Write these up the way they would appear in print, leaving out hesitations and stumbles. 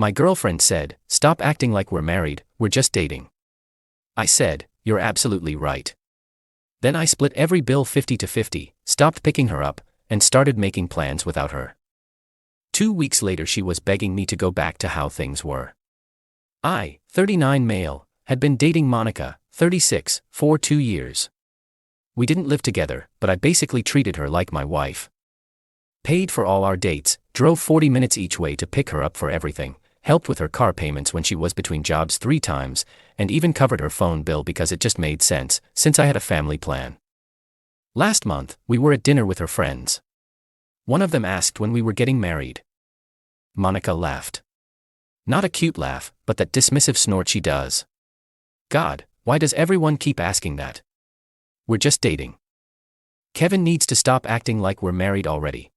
My girlfriend said, "Stop acting like we're married, we're just dating." I said, "You're absolutely right." Then I split every bill 50-50, stopped picking her up, and started making plans without her. 2 weeks later she was begging me to go back to how things were. I, 39 male, had been dating Monica, 36, for 2 years. We didn't live together, but I basically treated her like my wife. Paid for all our dates, drove 40 minutes each way to pick her up for everything, helped with her car payments when she was between jobs 3 times, and even covered her phone bill because it just made sense, since I had a family plan. Last month, we were at dinner with her friends. One of them asked when we were getting married. Monica laughed. Not a cute laugh, but that dismissive snort she does. God, why does everyone keep asking that? We're just dating. Kevin needs to stop acting like we're married already.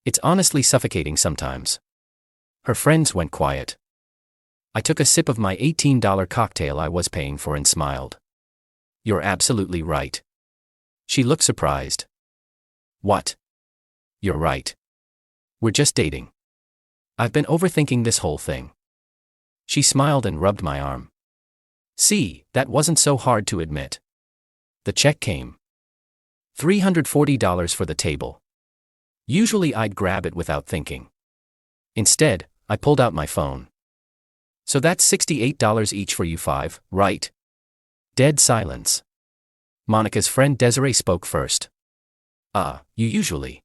It's honestly suffocating sometimes. Her friends went quiet. I took a sip of my $18 cocktail I was paying for and smiled. You're absolutely right. She looked surprised. What? You're right. We're just dating. I've been overthinking this whole thing. She smiled and rubbed my arm. See, that wasn't so hard to admit. The check came. $340 for the table. Usually I'd grab it without thinking. Instead, I pulled out my phone. So that's $68 each for you 5, right? Dead silence. Monica's friend Desiree spoke first. You usually.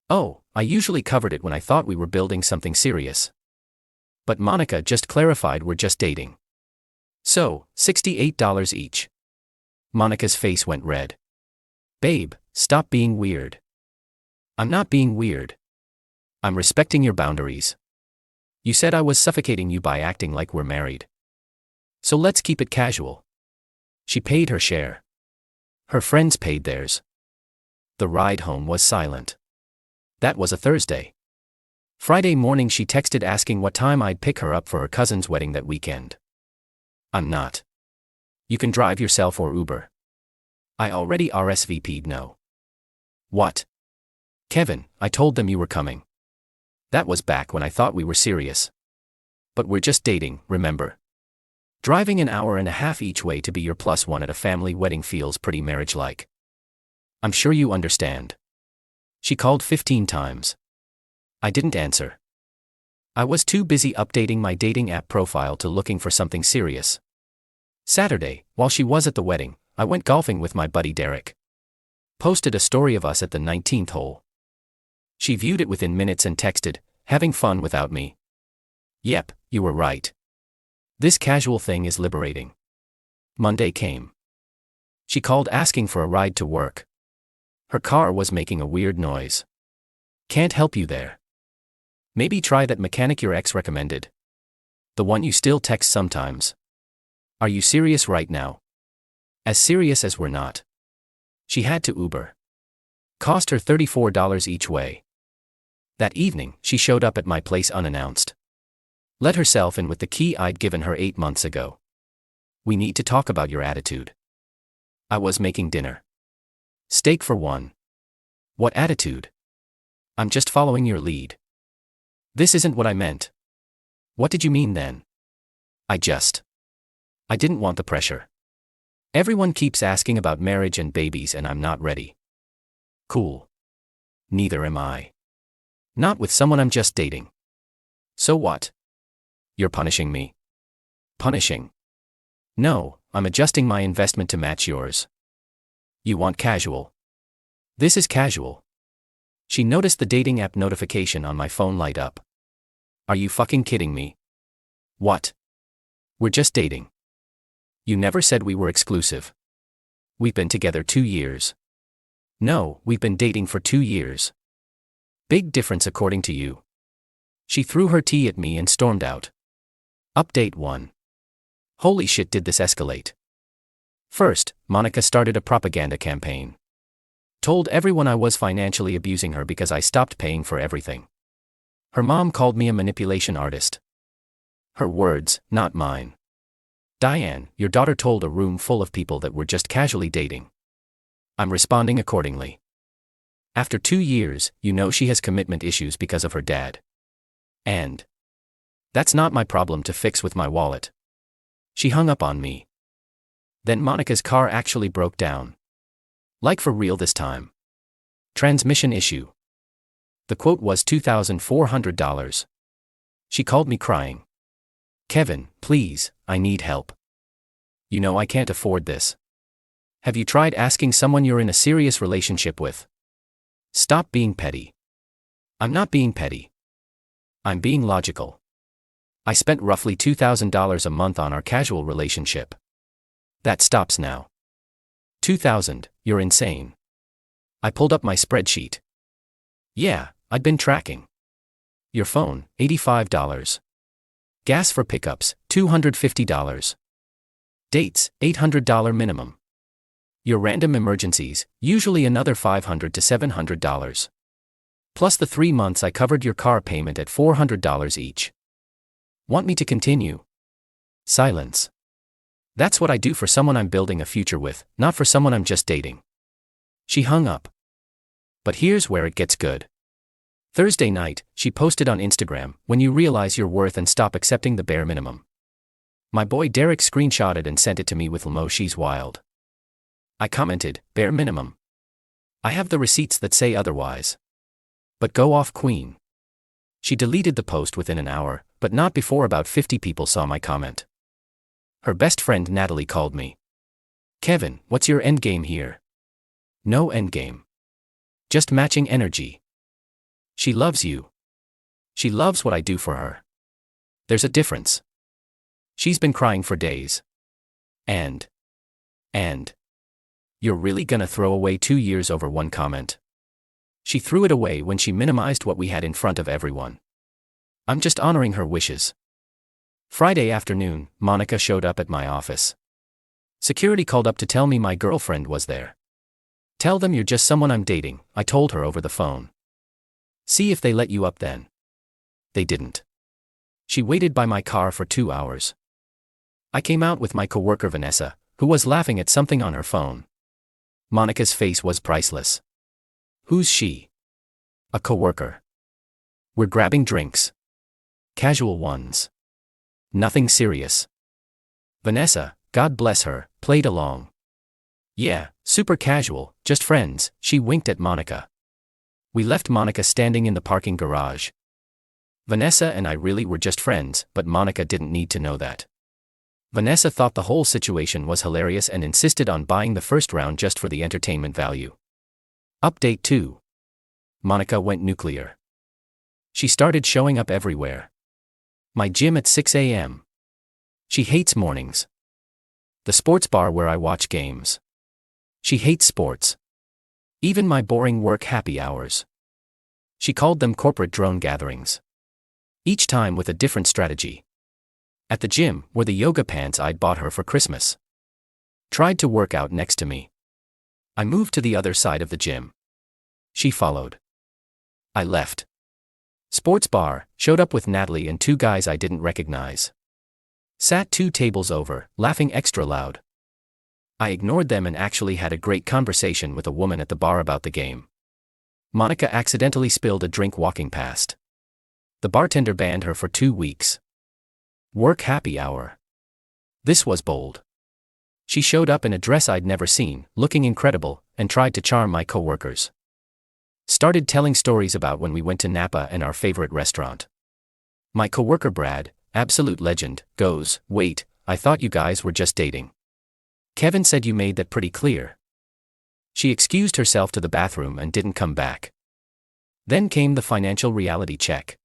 Oh, I usually covered it when I thought we were building something serious. But Monica just clarified we're just dating. So, $68 each. Monica's face went red. Babe, stop being weird. I'm not being weird. I'm respecting your boundaries. You said I was suffocating you by acting like we're married. So let's keep it casual. She paid her share. Her friends paid theirs. The ride home was silent. That was a Thursday. Friday morning she texted asking what time I'd pick her up for her cousin's wedding that weekend. I'm not. You can drive yourself or Uber. I already RSVP'd no. What? Kevin, I told them you were coming. That was back when I thought we were serious. But we're just dating, remember? Driving an hour and a half each way to be your +1 at a family wedding feels pretty marriage-like. I'm sure you understand. She called 15 times. I didn't answer. I was too busy updating my dating app profile to looking for something serious. Saturday, while she was at the wedding, I went golfing with my buddy Derek. Posted a story of us at the 19th hole. She viewed it within minutes and texted, "Having fun without me." Yep, you were right. This casual thing is liberating. Monday came. She called asking for a ride to work. Her car was making a weird noise. Can't help you there. Maybe try that mechanic your ex recommended. The one you still text sometimes. Are you serious right now? As serious as we're not. She had to Uber. Cost her $34 each way. That evening, she showed up at my place unannounced. Let herself in with the key I'd given her 8 months ago. We need to talk about your attitude. I was making dinner. Steak for one. What attitude? I'm just following your lead. This isn't what I meant. What did you mean then? I didn't want the pressure. Everyone keeps asking about marriage and babies and I'm not ready. Cool. Neither am I. Not with someone I'm just dating. So what? You're punishing me. Punishing? No, I'm adjusting my investment to match yours. You want casual. This is casual. She noticed the dating app notification on my phone light up. Are you fucking kidding me? What? We're just dating. You never said we were exclusive. We've been together 2 years. No, we've been dating for 2 years. Big difference according to you. She threw her tea at me and stormed out. Update 1. Holy shit, did this escalate? First, Monica started a propaganda campaign. Told everyone I was financially abusing her because I stopped paying for everything. Her mom called me a manipulation artist. Her words, not mine. Diane, your daughter told a room full of people that we're just casually dating. I'm responding accordingly. After 2 years, you know she has commitment issues because of her dad. And That's not my problem to fix with my wallet. She hung up on me. Then Monica's car actually broke down. Like for real this time. Transmission issue. The quote was $2,400. She called me crying. Kevin, please, I need help. You know I can't afford this. Have you tried asking someone you're in a serious relationship with? Stop being petty. I'm not being petty. I'm being logical. I spent roughly $2,000 a month on our casual relationship. That stops now. $2,000, you're insane. I pulled up my spreadsheet. Yeah, I'd been tracking. Your phone, $85. Gas for pickups, $250. Dates, $800 minimum. Your random emergencies, usually another $500 to $700. Plus the 3 months I covered your car payment at $400 each. Want me to continue? Silence. That's what I do for someone I'm building a future with, not for someone I'm just dating. She hung up. But here's where it gets good. Thursday night, she posted on Instagram, "When you realize your worth and stop accepting the bare minimum." My boy Derek screenshotted and sent it to me with "Lmo, she's wild." I commented, "Bare minimum. I have the receipts that say otherwise. But go off, queen." She deleted the post within an hour, but not before about 50 people saw my comment. Her best friend Natalie called me. "Kevin, what's your endgame here?" No endgame. Just matching energy. She loves you. She loves what I do for her. There's a difference. She's been crying for days. And. You're really gonna throw away 2 years over one comment? She threw it away when she minimized what we had in front of everyone. I'm just honoring her wishes. Friday afternoon, Monica showed up at my office. Security called up to tell me my girlfriend was there. "Tell them you're just someone I'm dating," I told her over the phone. "See if they let you up then." They didn't. She waited by my car for 2 hours. I came out with my coworker Vanessa, who was laughing at something on her phone. Monica's face was priceless. Who's she? A coworker. We're grabbing drinks. Casual ones. Nothing serious. Vanessa, God bless her, played along. Yeah, super casual, just friends, she winked at Monica. We left Monica standing in the parking garage. Vanessa and I really were just friends, but Monica didn't need to know that. Vanessa thought the whole situation was hilarious and insisted on buying the first round just for the entertainment value. Update 2. Monica went nuclear. She started showing up everywhere. My gym at 6 a.m. She hates mornings. The sports bar where I watch games. She hates sports. Even my boring work happy hours. She called them corporate drone gatherings. Each time with a different strategy. At the gym were the yoga pants I'd bought her for Christmas. Tried to work out next to me. I moved to the other side of the gym. She followed. I left. Sports bar, showed up with Natalie and 2 guys I didn't recognize. Sat 2 tables over, laughing extra loud. I ignored them and actually had a great conversation with a woman at the bar about the game. Monica accidentally spilled a drink walking past. The bartender banned her for 2 weeks. Work happy hour. This was bold. She showed up in a dress I'd never seen, looking incredible, and tried to charm my coworkers. Started telling stories about when we went to Napa and our favorite restaurant. My coworker Brad, absolute legend, goes, "Wait, I thought you guys were just dating. Kevin said you made that pretty clear." She excused herself to the bathroom and didn't come back. Then came the financial reality check.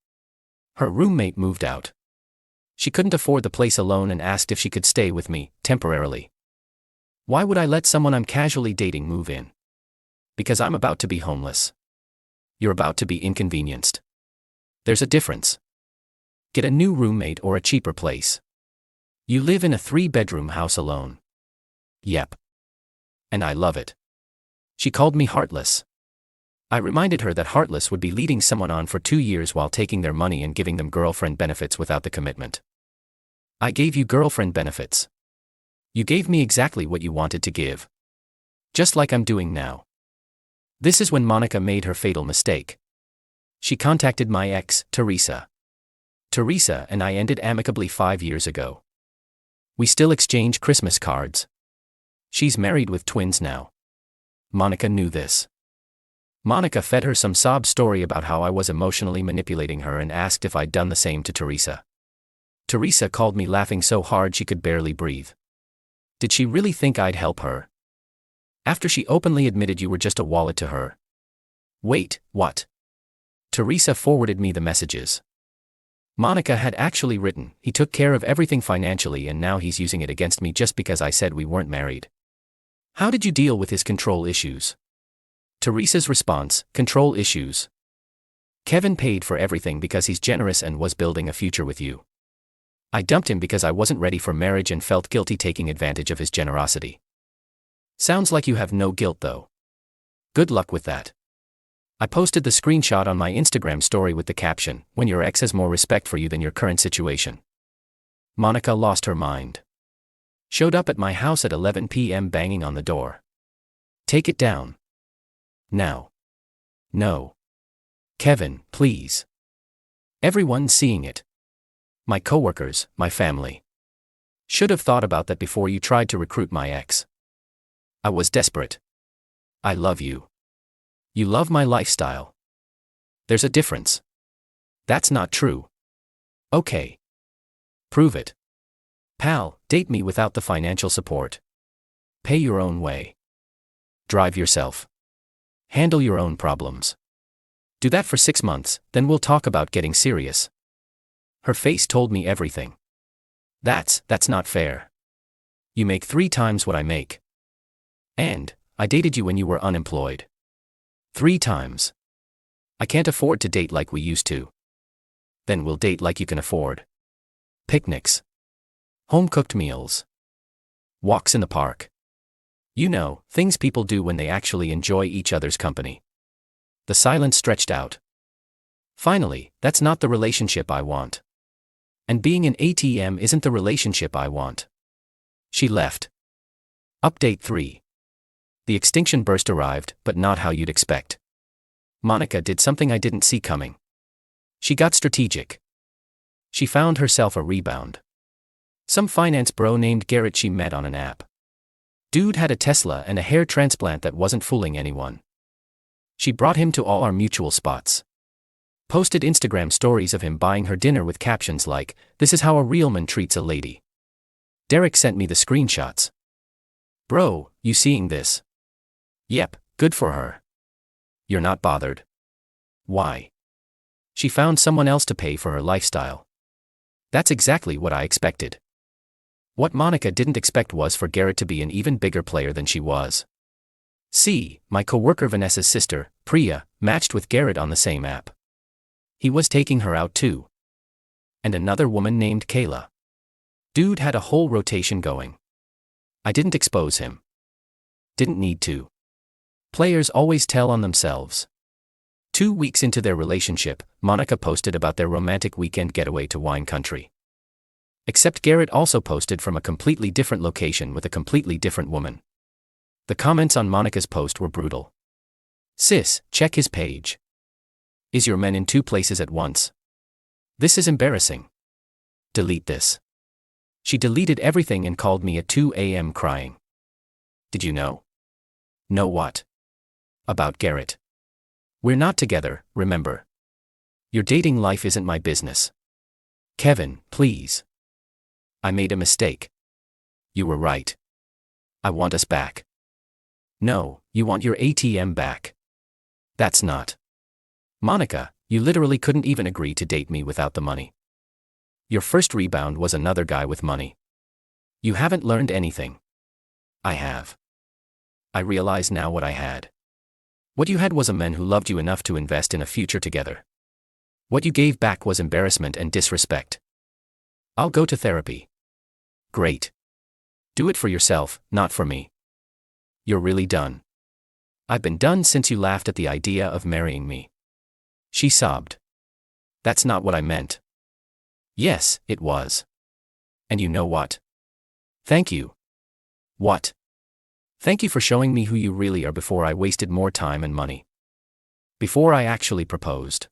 Her roommate moved out. She couldn't afford the place alone and asked if she could stay with me, temporarily. Why would I let someone I'm casually dating move in? Because I'm about to be homeless. You're about to be inconvenienced. There's a difference. Get a new roommate or a cheaper place. You live in a 3-bedroom house alone. Yep. And I love it. She called me heartless. I reminded her that heartless would be leading someone on for 2 years while taking their money and giving them girlfriend benefits without the commitment. I gave you girlfriend benefits. You gave me exactly what you wanted to give. Just like I'm doing now. This is when Monica made her fatal mistake. She contacted my ex, Teresa. Teresa and I ended amicably 5 years ago. We still exchange Christmas cards. She's married with twins now. Monica knew this. Monica fed her some sob story about how I was emotionally manipulating her and asked if I'd done the same to Teresa. Teresa called me laughing so hard she could barely breathe. Did she really think I'd help her? After she openly admitted you were just a wallet to her. Wait, what? Teresa forwarded me the messages. Monica had actually written, he took care of everything financially and now he's using it against me just because I said we weren't married. How did you deal with his control issues? Teresa's response, control issues. Kevin paid for everything because he's generous and was building a future with you. I dumped him because I wasn't ready for marriage and felt guilty taking advantage of his generosity. Sounds like you have no guilt though. Good luck with that. I posted the screenshot on my Instagram story with the caption, when your ex has more respect for you than your current situation. Monica lost her mind. Showed up at my house at 11 p.m. banging on the door. Take it down. Now. No. Kevin, please. Everyone's seeing it. My coworkers, my family. Should have thought about that before you tried to recruit my ex. I was desperate. I love you. You love my lifestyle. There's a difference. That's not true. Okay. Prove it. Pal, date me without the financial support. Pay your own way. Drive yourself. Handle your own problems. Do that for 6 months, then we'll talk about getting serious. Her face told me everything. That's not fair. You make 3 times what I make. And, I dated you when you were unemployed. 3 times. I can't afford to date like we used to. Then we'll date like you can afford. Picnics. Home-cooked meals. Walks in the park. You know, things people do when they actually enjoy each other's company. The silence stretched out. Finally, that's not the relationship I want. And being an ATM isn't the relationship I want. She left. Update 3. The extinction burst arrived, but not how you'd expect. Monica did something I didn't see coming. She got strategic. She found herself a rebound. Some finance bro named Garrett she met on an app. Dude had a Tesla and a hair transplant that wasn't fooling anyone. She brought him to all our mutual spots. Posted Instagram stories of him buying her dinner with captions like, "This is how a real man treats a lady." Derek sent me the screenshots. Bro, you seeing this? Yep, good for her. You're not bothered. Why? She found someone else to pay for her lifestyle. That's exactly what I expected. What Monica didn't expect was for Garrett to be an even bigger player than she was. See, my coworker Vanessa's sister, Priya, matched with Garrett on the same app. He was taking her out too. And another woman named Kayla. Dude had a whole rotation going. I didn't expose him. Didn't need to. Players always tell on themselves. 2 weeks into their relationship, Monica posted about their romantic weekend getaway to wine country. Except Garrett also posted from a completely different location with a completely different woman. The comments on Monica's post were brutal. Sis, check his page. Is your man in 2 places at once? This is embarrassing. Delete this. She deleted everything and called me at 2 a.m. crying. Did you know? Know what? About Garrett. We're not together, remember. Your dating life isn't my business. Kevin, please. I made a mistake. You were right. I want us back. No, you want your ATM back. That's not. Monica, you literally couldn't even agree to date me without the money. Your first rebound was another guy with money. You haven't learned anything. I have. I realize now what I had. What you had was a man who loved you enough to invest in a future together. What you gave back was embarrassment and disrespect. I'll go to therapy. Great. Do it for yourself, not for me. You're really done. I've been done since you laughed at the idea of marrying me. She sobbed. That's not what I meant. Yes, it was. And you know what? Thank you. What? Thank you for showing me who you really are before I wasted more time and money. Before I actually proposed.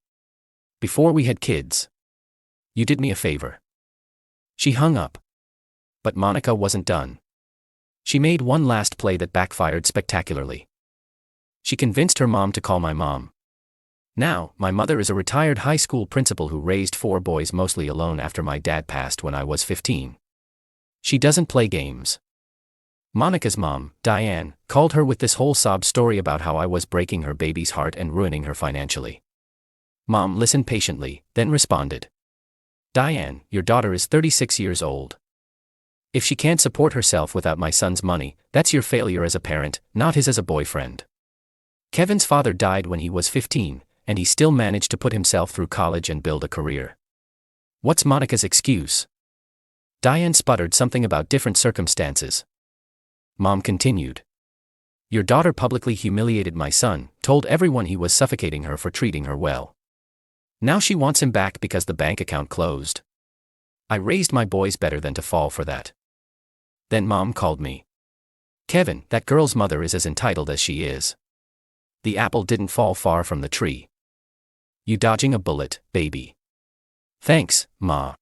Before we had kids. You did me a favor. She hung up. But Monica wasn't done. She made one last play that backfired spectacularly. She convinced her mom to call my mom. Now, my mother is a retired high school principal who raised 4 boys mostly alone after my dad passed when I was 15. She doesn't play games. Monica's mom, Diane, called her with this whole sob story about how I was breaking her baby's heart and ruining her financially. Mom listened patiently, then responded. Diane, your daughter is 36 years old. If she can't support herself without my son's money, that's your failure as a parent, not his as a boyfriend. Kevin's father died when he was 15, and he still managed to put himself through college and build a career. What's Monica's excuse? Diane sputtered something about different circumstances. Mom continued. Your daughter publicly humiliated my son, told everyone he was suffocating her for treating her well. Now she wants him back because the bank account closed. I raised my boys better than to fall for that. Then Mom called me. Kevin, that girl's mother is as entitled as she is. The apple didn't fall far from the tree. You dodging a bullet, baby. Thanks, Ma.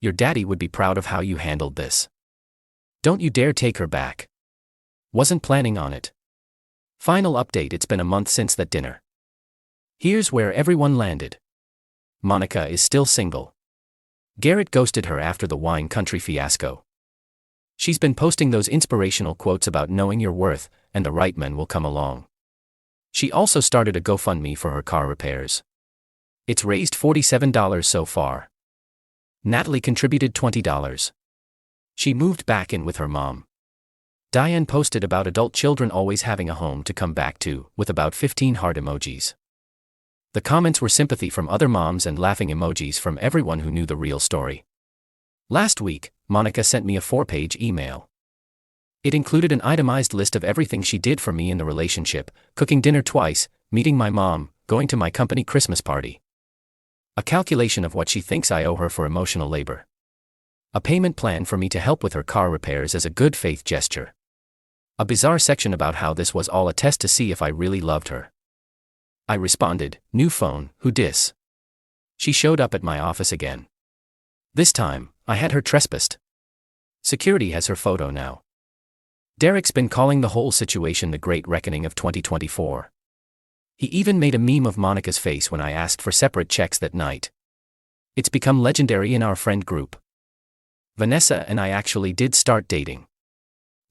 Your daddy would be proud of how you handled this. Don't you dare take her back. Wasn't planning on it. Final update: it's been a month since that dinner. Here's where everyone landed. Monica is still single. Garrett ghosted her after the wine country fiasco. She's been posting those inspirational quotes about knowing your worth, and the right men will come along. She also started a GoFundMe for her car repairs. It's raised $47 so far. Natalie contributed $20. She moved back in with her mom. Diane posted about adult children always having a home to come back to, with about 15 heart emojis. The comments were sympathy from other moms and laughing emojis from everyone who knew the real story. Last week, Monica sent me a 4-page email. It included an itemized list of everything she did for me in the relationship: cooking dinner twice, meeting my mom, going to my company Christmas party. A calculation of what she thinks I owe her for emotional labor. A payment plan for me to help with her car repairs as a good faith gesture. A bizarre section about how this was all a test to see if I really loved her. I responded, new phone, who dis? She showed up at my office again. This time, I had her trespassed. Security has her photo now. Derek's been calling the whole situation the Great Reckoning of 2024. He even made a meme of Monica's face when I asked for separate checks that night. It's become legendary in our friend group. Vanessa and I actually did start dating.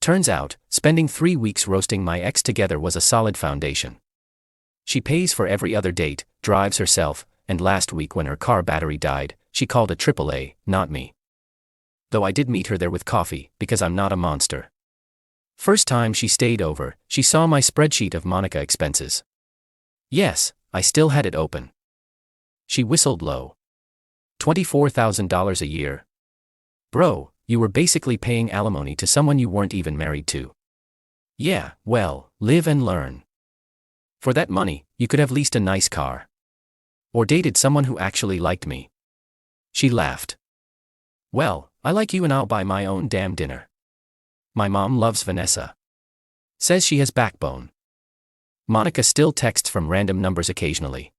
Turns out, spending 3 weeks roasting my ex together was a solid foundation. She pays for every other date, drives herself, and last week when her car battery died, she called a AAA, not me. Though I did meet her there with coffee, because I'm not a monster. First time she stayed over, she saw my spreadsheet of Monica expenses. Yes, I still had it open. She whistled low. $24,000 a year. Bro, you were basically paying alimony to someone you weren't even married to. Yeah, well, live and learn. For that money, you could have leased a nice car. Or dated someone who actually liked me. She laughed. Well, I like you and I'll buy my own damn dinner. My mom loves Vanessa. Says she has backbone. Monica still texts from random numbers occasionally.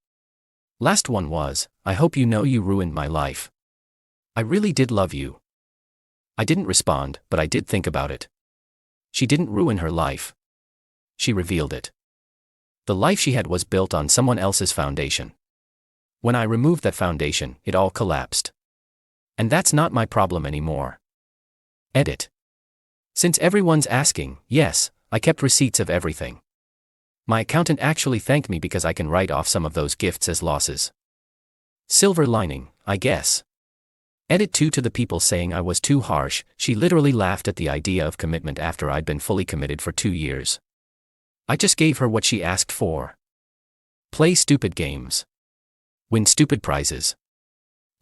Last one was, I hope you know you ruined my life. I really did love you. I didn't respond, but I did think about it. She didn't ruin her life. She revealed it. The life she had was built on someone else's foundation. When I removed that foundation, it all collapsed. And that's not my problem anymore. Edit. Since everyone's asking, yes, I kept receipts of everything. My accountant actually thanked me because I can write off some of those gifts as losses. Silver lining, I guess. Edit 2 to the people saying I was too harsh. She literally laughed at the idea of commitment after I'd been fully committed for 2 years. I just gave her what she asked for. Play stupid games. Win stupid prizes.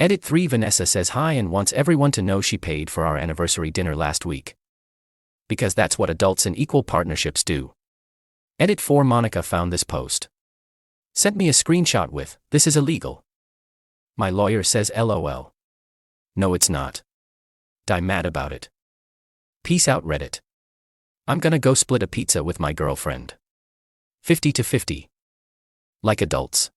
Edit 3 Vanessa says hi and wants everyone to know she paid for our anniversary dinner last week. Because that's what adults in equal partnerships do. Edit 4 Monica found this post. Sent me a screenshot with, this is illegal. My lawyer says LOL. No it's not. Die mad about it. Peace out Reddit. I'm gonna go split a pizza with my girlfriend. 50-50. Like adults.